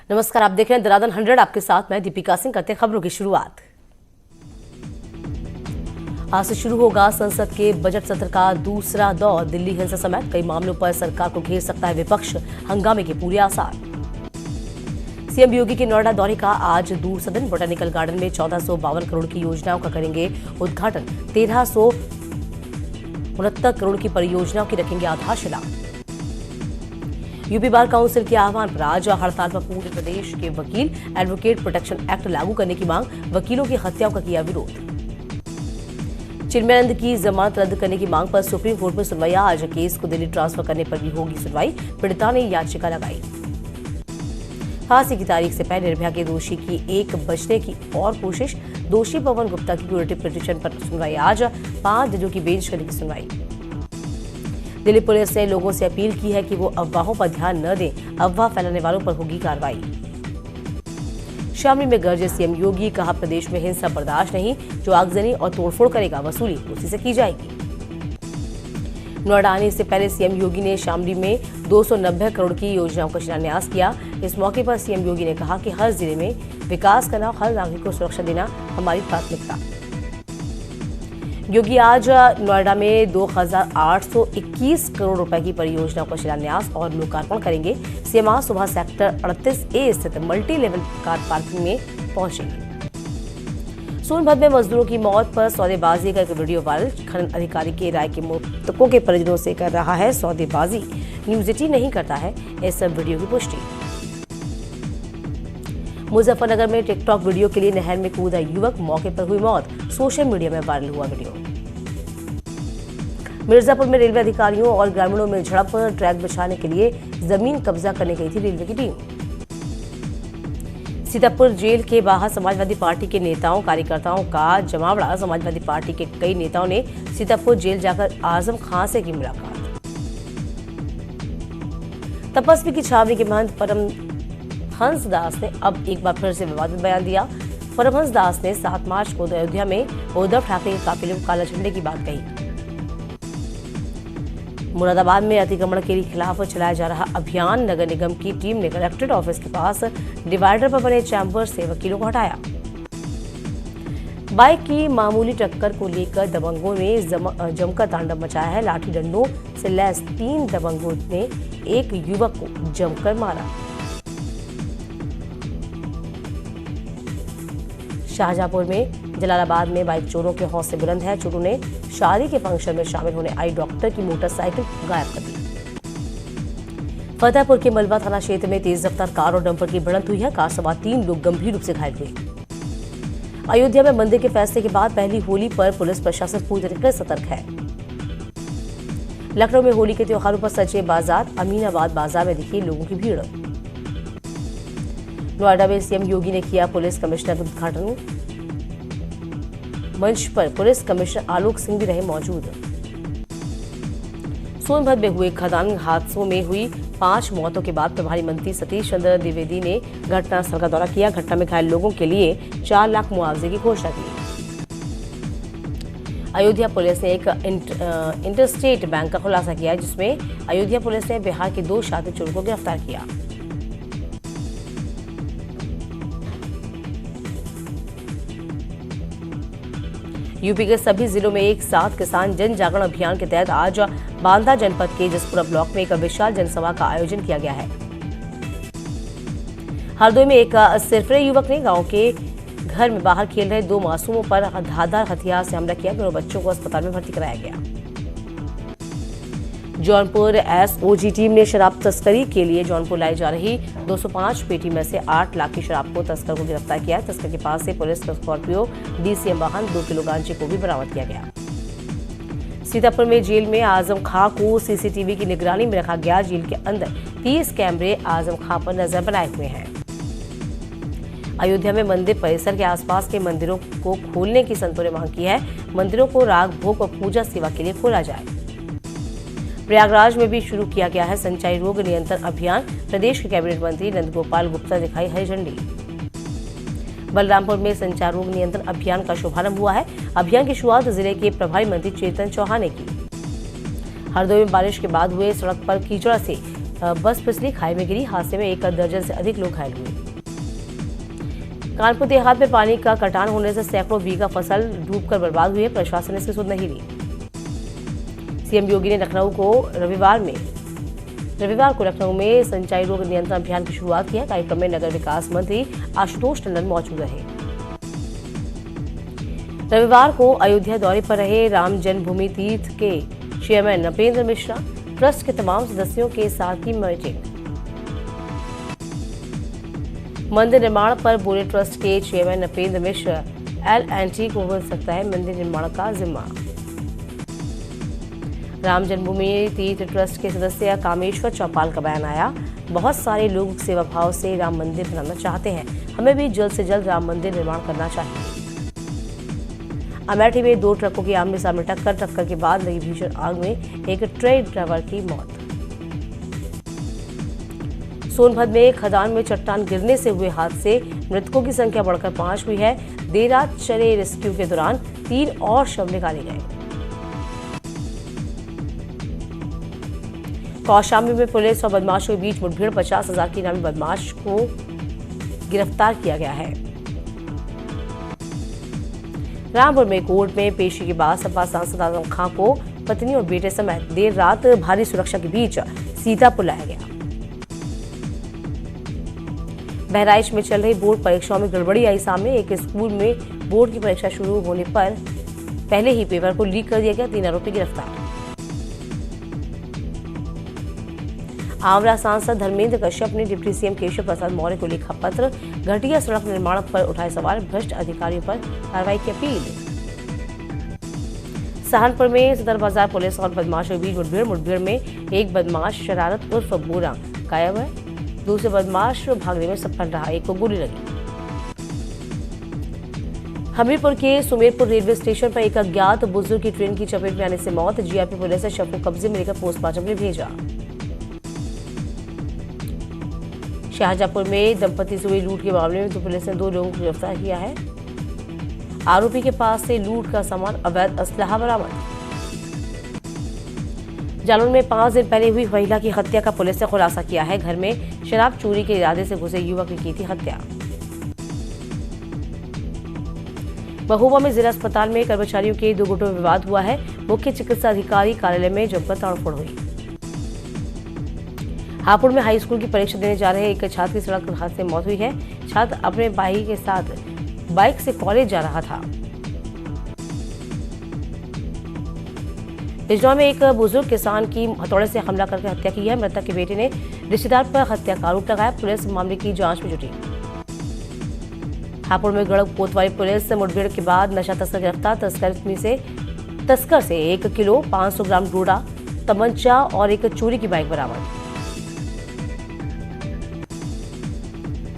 नमस्कार, आप देख रहे हैं दरादन 100। आपके साथ मैं दीपिका सिंह। करते हैं खबरों की शुरुआत। आज से शुरू होगा संसद के बजट सत्र का दूसरा दौर। दिल्ली हिंसा समेत कई मामलों पर सरकार को घेर सकता है विपक्ष, हंगामे के पूरे आसार। सीएम योगी के नोएडा दौरे का आज दूर सदन। बोटेनिकल गार्डन में 1452 करोड़ की योजनाओं का करेंगे उद्घाटन। 1369 करोड़ की परियोजनाओं की रखेंगे आधारशिला। यूपी बार काउंसिल के आह्वान पर आज हड़ताल पर पूरे प्रदेश के वकील। एडवोकेट प्रोटेक्शन एक्ट लागू करने की मांग, वकीलों की हत्याओं का किया विरोध। चिन्मयानंद की जमानत रद्द करने की मांग पर सुप्रीम कोर्ट में सुनवाई आज। केस को दिल्ली ट्रांसफर करने पर भी होगी सुनवाई। पीड़िता ने याचिका लगाई। फांसी की तारीख से पहले निर्भया के दोषी की 1 बजने की और कोशिश। दोषी पवन गुप्ता की क्यूरेटिव पिटीशन पर सुनवाई आज। 5 जजों की बेंच करेगी सुनवाई। दिल्ली पुलिस ने लोगों से अपील की है कि वो अफवाहों पर ध्यान न दें। अफवाह फैलाने वालों पर होगी कार्रवाई। शामली में गरजे सीएम योगी। कहा, प्रदेश में हिंसा बर्दाश्त नहीं। जो आगजनी और तोड़फोड़ करेगा, वसूली उसी से की जाएगी। नोएडा आने से पहले सीएम योगी ने शामली में 290 करोड़ की योजनाओं का शिलान्यास किया। इस मौके पर सीएम योगी ने कहा कि हर जिले में विकास करना, हर नागरिक को सुरक्षा देना हमारी प्राथमिकता। योगी आज नोएडा में 2821 करोड़ रुपए की परियोजनाओं का शिलान्यास और लोकार्पण करेंगे। सीएम आज सुबह सेक्टर 38A स्थित मल्टी लेवल कार पार्किंग में पहुंचेंगे। सोनभद्र में मजदूरों की मौत पर सौदेबाजी का एक वीडियो वायरल। खनन अधिकारी के राय के मृतकों के परिजनों से कर रहा है सौदेबाजी। न्यूज 18 नहीं करता है इस वीडियो की पुष्टि। मुजफ्फरनगर में टिकटॉक वीडियो के लिए नहर में कूदा युवक, मौके पर हुई मौत। सोशल मीडिया में वायरल हुआ वीडियो। मिर्जापुर में रेलवे अधिकारियों और ग्रामीणों में झड़प। ट्रैक बिछाने के लिए जमीन कब्जा करने गई थी रेलवे की टीम। सीतापुर जेल के बाहर समाजवादी पार्टी के नेताओं कार्यकर्ताओं का जमावड़ा। समाजवादी पार्टी के कई नेताओं ने सीतापुर जेल जाकर आजम खां से की मुलाकात। तपस्वी की छावनी के महंत परमहंस दास ने अब एक बार फिर से विवादित बयान दिया। परमहंस दास ने 7 मार्च को अयोध्या में उद्धव ठाकरे के काफिले को काला झंडे की बात कही। मुरादाबाद में अतिक्रमण के खिलाफ चलाया जा रहा अभियान। नगर निगम की टीम ने कलेक्ट्रेट ऑफिस के पास डिवाइडर पर बने चैम्बर से वकीलों को हटाया। बाइक की मामूली टक्कर को लेकर दबंगों ने जमकर तांडव मचाया है। लाठी डंडों से लैस 3 दबंगों ने एक युवक को जमकर मारा। शाहजहांपुर में जलालाबाद में बाइक चोरों के हौसले बुलंद है। चोरों ने शादी के फंक्शन में शामिल होने आई डॉक्टर की मोटरसाइकिल गायब कर दी। फतेहपुर के मलबा थाना क्षेत्र में तेज रफ्तार कार और डंपर की भिड़ंत हुई है। कार सवार 3 लोग गंभीर रूप से घायल हुए। अयोध्या में मंदिर के फैसले के बाद पहली होली पर पुलिस प्रशासन पूरी तरीके से सतर्क है। लखनऊ में होली के त्योहारों पर सजे बाजार। अमीनाबाद बाजार में दिखी लोगों की भीड़। नोएडा में सीएम योगी ने किया पुलिस कमिश्नर उद्घाटन। मंच पर पुलिस कमिश्नर आलोक सिंह भी रहे मौजूद। सोनभद्र में हुए खदान हादसों में हुई 5 मौतों के बाद प्रभारी मंत्री सतीश चंद्र द्विवेदी ने घटनास्थल का दौरा किया। घटना में घायल लोगों के लिए 4 लाख मुआवजे की घोषणा की। अयोध्या पुलिस ने एक इंटरस्टेट बैंक का खुलासा किया है, जिसमें अयोध्या पुलिस ने बिहार के 2 शातिर चोरों को गिरफ्तार किया। यूपी के सभी जिलों में एक साथ किसान जन जागरण अभियान के तहत आज बांदा जनपद के जसपुरा ब्लॉक में एक विशाल जनसभा का आयोजन किया गया है। हरदोई में एक सिरफिरे युवक ने गांव के घर में बाहर खेल रहे 2 मासूमों पर धारदार हथियार से हमला किया। दोनों बच्चों को अस्पताल में भर्ती कराया गया। जौनपुर एसओजी टीम ने शराब तस्करी के लिए जौनपुर लाई जा रही 205 पेटी में से 8 लाख की शराब को तस्कर को गिरफ्तार किया। तस्कर के पास से पुलिस का स्कॉर्पियो डीसीएम वाहन 2 किलो गांजे को भी बरामद किया गया। सीतापुर में जेल में आजम खां को सीसीटीवी की निगरानी में रखा गया। जेल के अंदर 30 कैमरे आजम खां पर नजर बनाए हुए हैं। अयोध्या में मंदिर परिसर के आसपास के मंदिरों को खोलने की संतों ने मांग की है। मंदिरों को राग भोग और पूजा सेवा के लिए खोला जाए। प्रयागराज में भी शुरू किया गया है संचारी रोग नियंत्रण अभियान। प्रदेश के कैबिनेट मंत्री नंदगोपाल गुप्ता दिखाई हरी झंडी। बलरामपुर में संचार रोग नियंत्रण अभियान का शुभारंभ हुआ है। अभियान की शुरुआत जिले के प्रभारी मंत्री चेतन चौहान ने की। हरदोई में बारिश के बाद हुए सड़क पर कीचड़ से बस फिसली, खाई में गिरी। हादसे में 1 दर्जन से अधिक लोग घायल हुए। कानपुर देहात में पानी का कटान होने से सैकड़ों बीघा फसल डूबकर बर्बाद हुई है। प्रशासन ने इसकी सुध नहीं ली। सीएम योगी ने लखनऊ को रविवार को लखनऊ में सिंचाई रोग नियंत्रण अभियान की शुरुआत की है। कार्यक्रम में नगर विकास मंत्री आशुतोष टंडन मौजूद रहे। रविवार को अयोध्या दौरे पर रहे राम जन्मभूमि तीर्थ के चेयरमैन नपेंद्र मिश्रा, ट्रस्ट के तमाम सदस्यों के साथ की मीटिंग। मंदिर निर्माण पर बोले ट्रस्ट के चेयरमैन नपेंद्र मिश्रा, L&T को मिल सकता है मंदिर निर्माण का जिम्मा। राम जन्मभूमि तीर्थ ट्रस्ट के सदस्य कामेश्वर चौपाल का बयान आया। बहुत सारे लोग सेवा भाव से राम मंदिर बनाना चाहते हैं, हमें भी जल्द से जल्द राम मंदिर निर्माण करना चाहिए। अमेठी में 2 ट्रकों की आमने सामने टक्कर के बाद लगी भीषण आग में एक ट्रक ड्राइवर की मौत। सोनभद्र में खदान में चट्टान गिरने से हुए हादसे, मृतकों की संख्या बढ़कर 5 हुई है। देर रात चले रेस्क्यू के दौरान 3 और शव निकाले गए। कौशाम्बी में पुलिस और बदमाशों के बीच मुठभेड़, 50,000 के इनामी बदमाश को गिरफ्तार किया गया है। रामपुर में कोर्ट में पेशी के बाद सपा सांसद आजम खां को पत्नी और बेटे समेत देर रात भारी सुरक्षा के बीच सीतापुर लाया गया। बहराइच में चल रही बोर्ड परीक्षाओं में गड़बड़ी आई सामने। एक स्कूल में बोर्ड की परीक्षा शुरू होने पर पहले ही पेपर को लीक कर दिया गया। 3 आरोपी गिरफ्तार। आंवला सांसद धर्मेंद्र कश्यप ने डिप्टी सीएम केशव प्रसाद मौर्य को लिखा पत्र। घटिया सड़क निर्माण पर उठाए सवाल, भ्रष्ट अधिकारियों पर कार्रवाई की अपील। सहारनपुर में सदर बाजार पुलिस और बदमाशों के बीच मुठभेड़ में एक बदमाश शरारत उर्फ बोरा गायब है। दूसरे बदमाश भागने में सफल रहा, एक को गोली लगी। हमीरपुर के सुमेरपुर रेलवे स्टेशन पर एक अज्ञात बुजुर्ग की ट्रेन की चपेट में आने से मौत। जीआरपी पुलिस ने शव को कब्जे में लेकर पोस्टमार्टम के लिए भेजा। शाहजहांपुर में दंपति से हुई लूट के मामले में पुलिस ने 2 लोगों को गिरफ्तार किया है। आरोपी के पास से लूट का सामान, अवैध असलहा बरामद। जालौन में 5 दिन पहले हुई महिला की हत्या का पुलिस ने खुलासा किया है। घर में शराब चोरी के इरादे से घुसे युवक की थी हत्या। महोबा में जिला अस्पताल में कर्मचारियों के 2 गुटों में विवाद हुआ है। मुख्य चिकित्सा अधिकारी कार्यालय में जमकर तोड़फोड़ हुई। हापुड़ में हाई स्कूल की परीक्षा देने जा रहे एक छात्र की सड़क हादसे में मौत हुई है। छात्र अपने भाई के साथ बाइक से कॉलेज जा रहा था। बिजनौर में एक बुजुर्ग किसान की हथौड़े से हमला करके हत्या की है। मृतक के बेटे ने रिश्तेदार पर हत्या का आरोप लगाया। पुलिस मामले की जांच में जुटी। हापुड़ में गढ़ कोतवाली पुलिस मुठभेड़ के बाद नशा तस्कर गिरफ्तार। तस्कर से 1 किलो 500 ग्राम डोडा, तमंचा और एक चोरी की बाइक बरामद।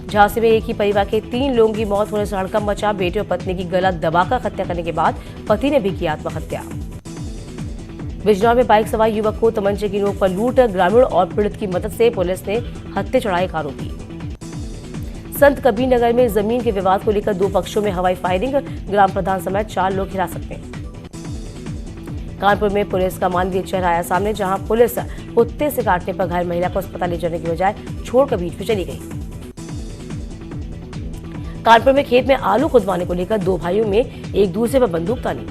झांसी में एक ही परिवार के 3 लोगों की मौत होने से हड़कंप मचा। बेटे और पत्नी की गला दबाकर हत्या करने के बाद पति ने भी की आत्महत्या। बिजनौर में बाइक सवार युवक को तमंचे की नोक पर लूट, ग्रामीण और पीड़ित की मदद से पुलिस ने हत्या चढ़ाए एक आरोपी। संत कबीर नगर में जमीन के विवाद को लेकर 2 पक्षों में हवाई फायरिंग, ग्राम प्रधान समेत 4 लोग हिरासत में। कानपुर में पुलिस का मानवीय चेहरा आया सामने, जहां पुलिस कुत्ते से काटने पर घायल महिला को अस्पताल ले जाने की बजाय छोड़कर बीच में चली गई। कानपुर में खेत में आलू खुदवाने को लेकर 2 भाइयों में एक दूसरे पर बंदूक तानी।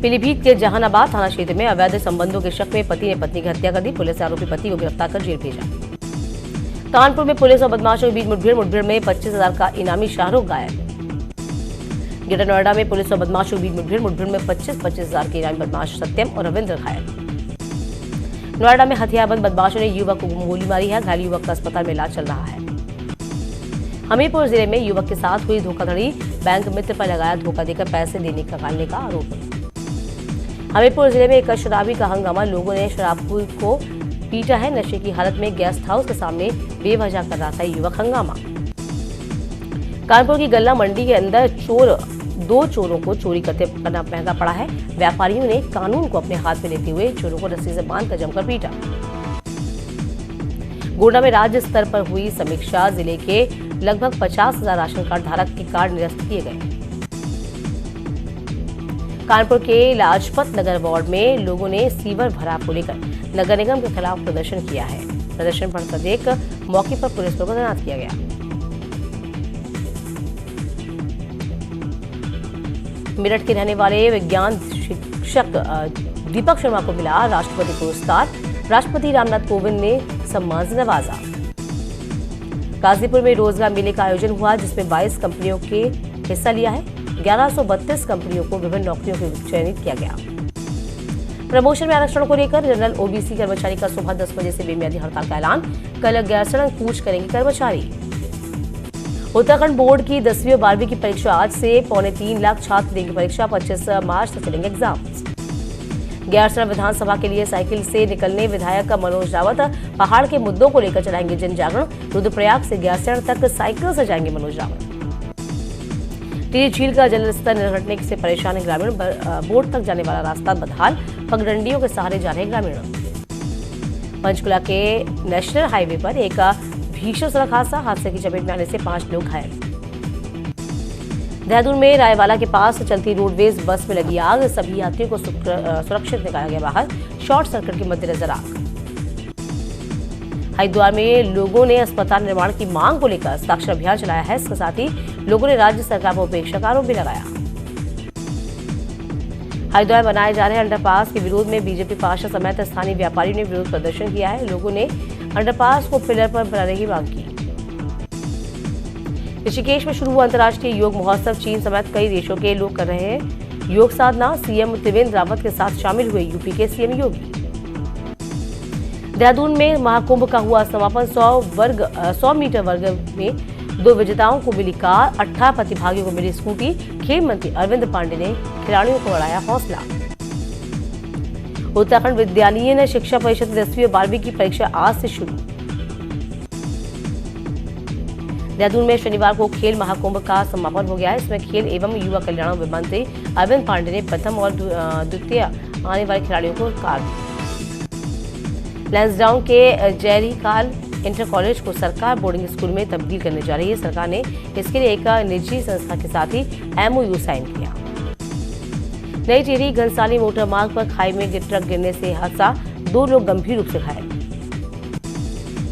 पीलीभीत के जहानाबाद थाना क्षेत्र में अवैध संबंधों के शक में पति ने पत्नी की हत्या कर दी। पुलिस ने आरोपी पति को गिरफ्तार कर जेल भेजा। कानपुर में पुलिस और बदमाशों के बीच मुठभेड़ में 25,000 का इनामी शाहरुख गायब। ग्रेटर नोएडा में पुलिस और बदमाशों के बीच मुठभेड़ में 25,000 के इनामी बदमाश सत्यम और रविंद्र घायल। नोएडा में हथियारबंद बदमाशों ने युवक को गोली मारी है। घायल युवक का अस्पताल में इलाज चल रहा है। हमीरपुर जिले में युवक के साथ हुई धोखाधड़ी, बैंक मित्र पर लगाया धोखा देकर पैसे देने निकालने का आरोप। हमीरपुर जिले में एक शराबी का हंगामा, लोगों ने शराबी को पीटा है। नशे की हालत में गेस्ट हाउस के सामने बेवजह कर रहा था युवक हंगामा। कानपुर की गल्ला मंडी के अंदर दो चोरों को चोरी करते करना महंगा पड़ा है। व्यापारियों ने कानून को अपने हाथ में लेते हुए चोरों को रस्सी से बांधकर जमकर पीटा। गोंडा में राज्य स्तर पर हुई समीक्षा, जिले के लगभग 50,000 राशन कार्ड धारक के कार्ड निरस्त किए गए। कानपुर के लाजपत नगर वार्ड में लोगों ने सीवर भराव को लेकर नगर निगम के खिलाफ प्रदर्शन किया है। प्रदर्शन बढ़कर देख मौके पर पुलिस को तैनात किया गया। मेरठ के रहने वाले विज्ञान शिक्षक दीपक शर्मा को मिला राष्ट्रपति पुरस्कार। राष्ट्रपति रामनाथ कोविंद ने सम्मान से नवाजा। गाजीपुर में रोजगार मेले का आयोजन हुआ, जिसमें 22 कंपनियों के हिस्सा लिया है। 1132 कंपनियों को विभिन्न नौकरियों के लिए चयनित किया गया। प्रमोशन में आरक्षण को लेकर जनरल ओबीसी कर्मचारी का सुबह 10 बजे से बेमियादी हड़ताल का ऐलान। कल गैरसैंण कूच करेंगे कर्मचारी। उत्तराखंड बोर्ड की 10वीं और 12वीं की परीक्षा आज से 3.25 लाख छात्र देंगे परीक्षा। 25 मार्च तक चलेंगे एग्जाम। गैरसैंण विधानसभा के लिए साइकिल से निकलने विधायक मनोज रावत। पहाड़ के मुद्दों को लेकर चलाएंगे जन जागरण। रुद्रप्रयाग से गैरसैंण तक साइकिल से जाएंगे मनोज रावत। टिहरी झील का जल स्तर न घटने से परेशान है ग्रामीण। बोट तक जाने वाला रास्ता बदहाल, पगडंडियों के सहारे जा रहे ग्रामीण। पंचकुला के नेशनल हाईवे पर एक भीषण सड़क हादसे की चपेट में आने से 5 लोग घायल। देहरादून में रायवाला के पास चलती रोडवेज बस में लगी आग। सभी यात्रियों को सुरक्षित निकाला गया बाहर। शॉर्ट सर्किट के मद्देनजर आग। हरिद्वार में लोगों ने अस्पताल निर्माण की मांग को लेकर हस्ताक्षर अभियान चलाया है। इसके साथ ही लोगों ने राज्य सरकार पर उपेक्षा का आरोप भी लगाया। हरिद्वार बनाए जा रहे अंडरपास के विरोध में बीजेपी पार्षद समेत स्थानीय व्यापारियों ने विरोध प्रदर्शन किया है। लोगों ने अंडरपास को पिलर पर बनाने की मांग की। ऋषिकेश में शुरू हुआ अंतर्राष्ट्रीय योग महोत्सव। चीन समेत कई देशों के लोग कर रहे हैं योग साधना। सीएम त्रिवेंद्र रावत के साथ शामिल हुए यूपी के सीएम योगी। देहरादून में महाकुंभ का हुआ समापन। 100 मीटर वर्ग में 2 विजेताओं को मिली कार, 18 प्रतिभागियों को मिली स्कूटी। खेल मंत्री अरविंद पांडे ने खिलाड़ियों को बढ़ाया हौसला। उत्तराखंड विद्यालयीन शिक्षा परिषद 10वीं और 12वीं की परीक्षा आज से शुरू। देहरादून में शनिवार को खेल महाकुंभ का समापन हो गया है। इसमें खेल एवं युवा कल्याण मंत्री अरविंद पांडे ने प्रथम और द्वितीय आने वाले खिलाड़ियों को कार दी। लैंसडाउन के जयहरीखाल इंटर कॉलेज को सरकार बोर्डिंग स्कूल में तब्दील करने जा रही है। सरकार ने इसके लिए एक निजी संस्था के साथ ही MOU साइन किया। नई टिहरी घनसाली मोटर मार्ग पर खाई में ट्रक गिरने से हादसा। 2 लोग गंभीर रूप से घायल।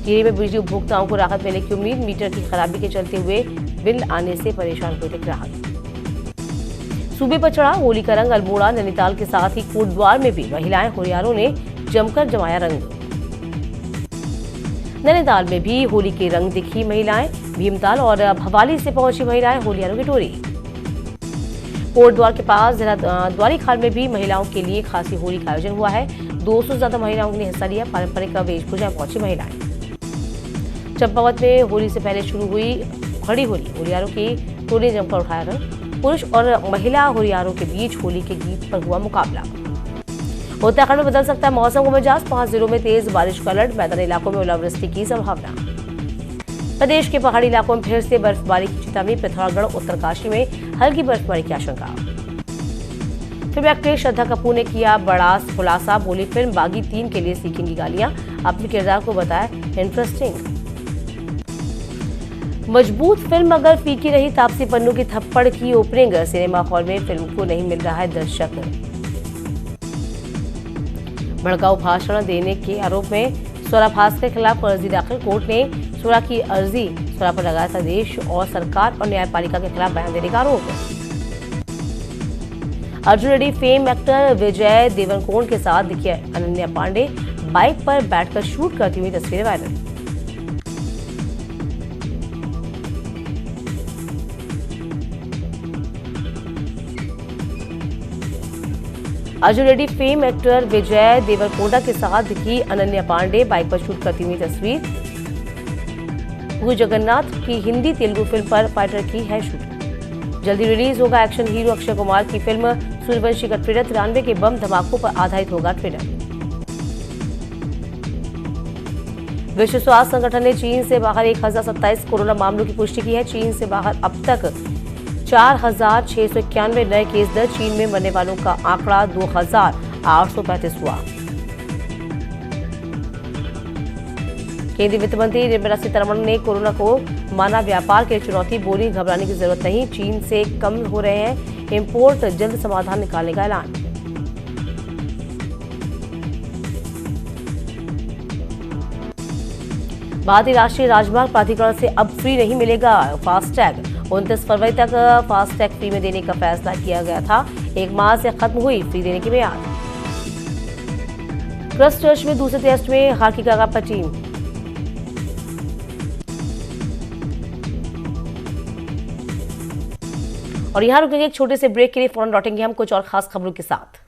टिहरी में बिजली उपभोक्ताओं को राहत मिलने की उम्मीद। मीटर की खराबी के चलते हुए बिल आने से परेशान हुए थे ग्राहक। सूबे पर चढ़ा होली का रंग। अल्मोड़ा नैनीताल के साथ ही कोटद्वार में भी महिलाएं होलियारों ने जमकर जमाया रंग। नैनीताल में भी होली के रंग दिखी महिलाएं। भीमताल और भवाली से पहुंची महिलाएं होलियारों की टोली। कोटद्वार के पास द्वारीखाल में भी महिलाओं के लिए खासी होली का आयोजन हुआ है। 200 से ज्यादा महिलाओं ने हिस्सा लिया। पारंपरिक वेशभूषा पहुंची महिलाएं। चंपावत में होली से पहले शुरू हुई खड़ी होली। होलियारों की टोली जमकर उठाया रंग। पुरुष और महिला होलियारों के बीच होली के गीत पर हुआ मुकाबला। उत्तराखंड में बदल सकता है मौसम का मिजाज। 5 जिलों में तेज बारिश का अलर्ट। मैदानी इलाकों में ओलावृष्टि की संभावना। प्रदेश के पहाड़ी इलाकों में फिर से बर्फबारी की चेतावनी। पिथौरागढ़ उत्तरकाशी में हल्की बर्फबारी की आशंका। फिल्म एक्ट्रेस श्रद्धा कपूर ने किया बड़ा खुलासा। बोली फिल्म बागी 3 के लिए सीखेंगी गालियां। अपने किरदार को बताया इंटरेस्टिंग। मजबूत फिल्म अगर फीकी रही। तापसी पन्नू की थप्पड़ की ओपनिंग। सिनेमा हॉल में फिल्म को नहीं मिल रहा है दर्शक। भड़काऊ भाषण देने के आरोप में स्वरा भास्कर के खिलाफ अर्जी दाखिल। कोर्ट ने स्वरा की अर्जी स्वरा पर लगाया था देश और सरकार और न्यायपालिका के खिलाफ बयान देने का आरोप। अर्जुन रेड्डी फेम एक्टर विजय देवरकोंड के साथ दिखी अनन्या पांडे। बाइक पर बैठकर शूट करती हुई तस्वीरें viral. Arjun Reddy fame actor Vijay Deverakonda के साथ दिखी अनन्या पांडे। बाइक पर शूट करती हुई तस्वीर। पूरी जगन्नाथ की हिंदी तेलुगु फिल्म पर फाइटर की है शूटिंग। जल्दी रिलीज होगा एक्शन हीरो अक्षय कुमार की फिल्म सूर्यवंशी का ट्रेलर। 93 के बम धमाकों पर आधारित होगा ट्रेलर। विश्व स्वास्थ्य संगठन ने चीन से बाहर 1027 कोरोना मामलों की पुष्टि की है। चीन से बाहर अब तक 4,691 नए केस दर्ज। चीन में मरने वालों का आंकड़ा 2,835 हुआ। केंद्रीय वित्त मंत्री निर्मला सीतारमण ने कोरोना को माना व्यापार के चुनौती, बोली घबराने की जरूरत नहीं। चीन से कम हो रहे हैं इंपोर्ट, जल्द समाधान निकालने का ऐलान। भारतीय राष्ट्रीय राजमार्ग प्राधिकरण से अब फ्री नहीं मिलेगा फास्टैग। 29 फरवरी तक फास्टैग फ्री में देने का फैसला किया गया था। 1 माह से खत्म हुई फ्री देने की मियाद। क्राइस्टचर्च में दूसरे टेस्ट में हार की कगार पर टीम। और यहां रुकेंगे एक छोटे से ब्रेक के लिए, फौरन लौटेंगे हम कुछ और खास खबरों के साथ।